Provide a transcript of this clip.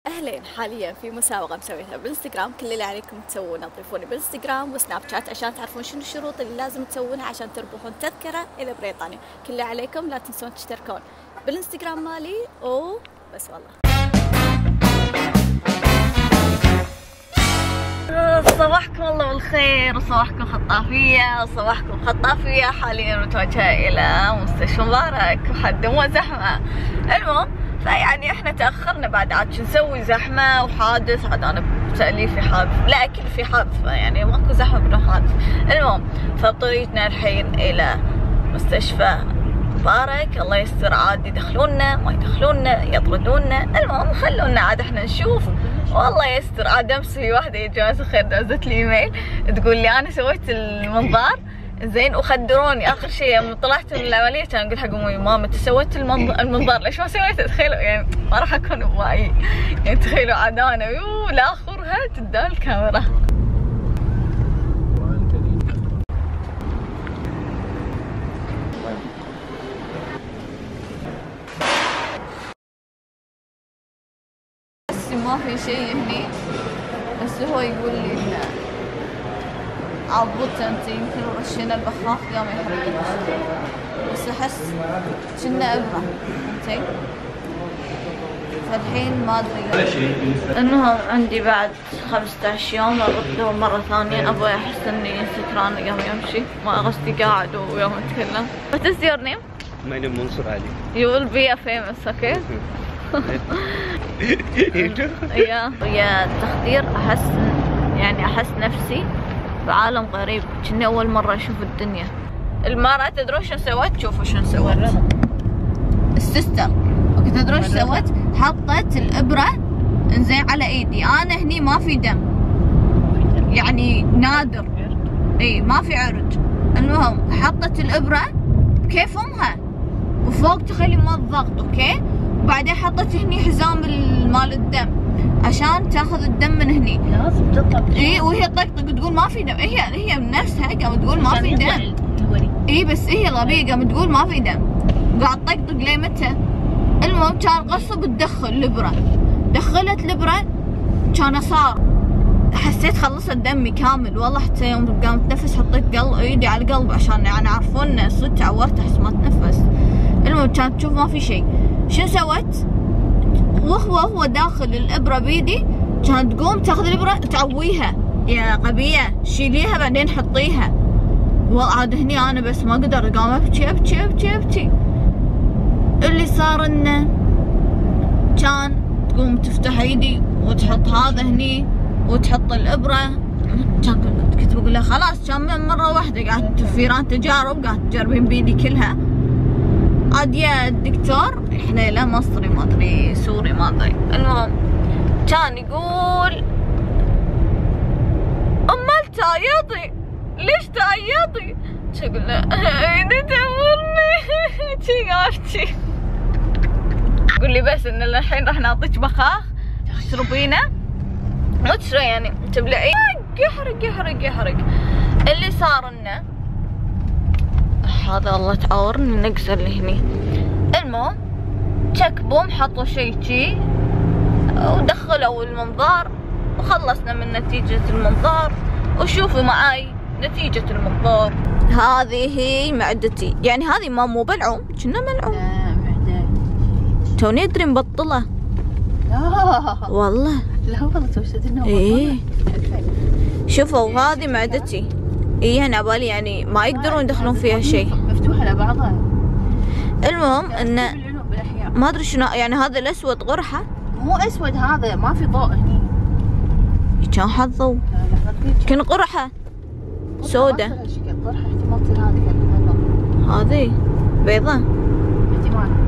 اهلين، حاليا في مسابقه مسويتها بالانستغرام. كل اللي عليكم تسوونه تضيفوني بالانستغرام وسناب شات عشان تعرفون شنو الشروط اللي لازم تسوونها عشان تربحون تذكره الى بريطانيا. كل اللي عليكم لا تنسون تشتركون بالانستغرام مالي وبس. والله صباحكم الله بالخير وصباحكم خطافية. حاليا متوجهة إلى مستشفى مبارك وحد زحمة. المهم فيعني احنا تأخرنا بعد، عاد شو نسوي؟ زحمة وحادث. عاد أنا بتأليف في حادث، لا أكيد في حادث، يعني ماكو زحمة بدون حادث. المهم فبطريقنا الحين إلى مستشفى مبارك. الله يستر، عاد يدخلونا ما يدخلونا يطردونا. المهم خلونا عاد احنا نشوف والله يستر. عاد امس في واحدة يا جماعة الخير دزت لي ايميل تقول لي انا سويت المنظار زين وخدروني. اخر شيء لما طلعت من العملية كان اقول حق امي ماما انت سويت المنظار ليش ما سويته؟ تخيلوا يعني ما راح اكون بماي، يعني تخيلوا عاد انا لاخرها قدام الكاميرا. ما في شيء هني، بس هو يقول لي انه عضت انت يمكن ورشينا البخاخ قام يحرق، بس احس كنا ابره فهمتي. فالحين ما ادري. المهم عندي بعد 15 يوم ارد له مرة ثانية. ابوي احس اني سكران قام يمشي، ما قصدي قاعد ويوم اتكلم. What is your name? My name Mansur Ali. You will be a famous, okay? يا التخدير احس نفسي بعالم غريب، كني اول مرة اشوف الدنيا. المرأة تدرون شو سوت؟ شوفوا شو سوت السيستر. اوكي تدرون شو سوت؟ حطت الابرة انزين على ايدي. انا هني ما في دم، يعني نادر، اي ما في عرج. المهم حطت الابرة بكيف امها وفوق تخلي مال الضغط، اوكي. وبعدين حطت هني حزام مال الدم عشان تاخذ الدم من هني. لازم تطلع. اي وهي تطقطق تقول ما في دم. هي من نفسها قامت تقول ما في دم. اي بس هي غبية قامت تقول ما في دم، قاعد تطقطق ليه متى. المهم كان غصب تدخل الابرة، دخلت الابرة كان صار حسيت خلصت دمي كامل والله. حتى يوم قامت تنفس حطيت ايدي على القلب عشان يعني يعرفون صدق تعورت احس ما تنفس. المهم كانت تشوف ما في شيء. شو سوت؟ وهو داخل الابره بيدي كانت تقوم تاخذ الابره تعويها. يا غبيه شيليها بعدين حطيها. وعاد هني انا بس ما اقدر، قام ابكي. اللي صار انه كان تقوم تفتح ايدي وتحط هذا هني وتحط الابره. كنت بقول لها خلاص، كان مره واحده قاعد تفيران تجارب قاعد تجربين بيدي كلها. عاد يا الدكتور حليله مصري ما ادري سوري ما ادري. المهم كان يقول امال تعيطي ليش تعيطي؟ شو اقول له ايدي تمرني شي قافتي. يقول لي بس ان الحين راح نعطيك بخاخ تشربينه مو تشربي يعني تبلعين. يحرق. اللي صار انه هذا الله تعورني نقص اللي هني. المهم تشك بوم حطوا شي شي ودخلوا المنظار وخلصنا من نتيجة المنظار. وشوفوا معاي نتيجة المنظار. هذه هي معدتي، يعني هذه ما مو بلعوم، كنا ملعوم. لا معدة توني ادري مبطلة. لا والله لا والله توصلنا. ايه شوفوا هذه معدتي. ايه انا بالي يعني ما يقدرون يدخلون فيها شيء، مفتوحة على بعضها. المهم انه ما ادري شنو يعني. هذا الاسود قرحة، مو اسود هذا ما في ضوء هني. كان حط ضوء كان قرحة سودة. قرحة احتمال تصير هذه هذه بيضة احتمال.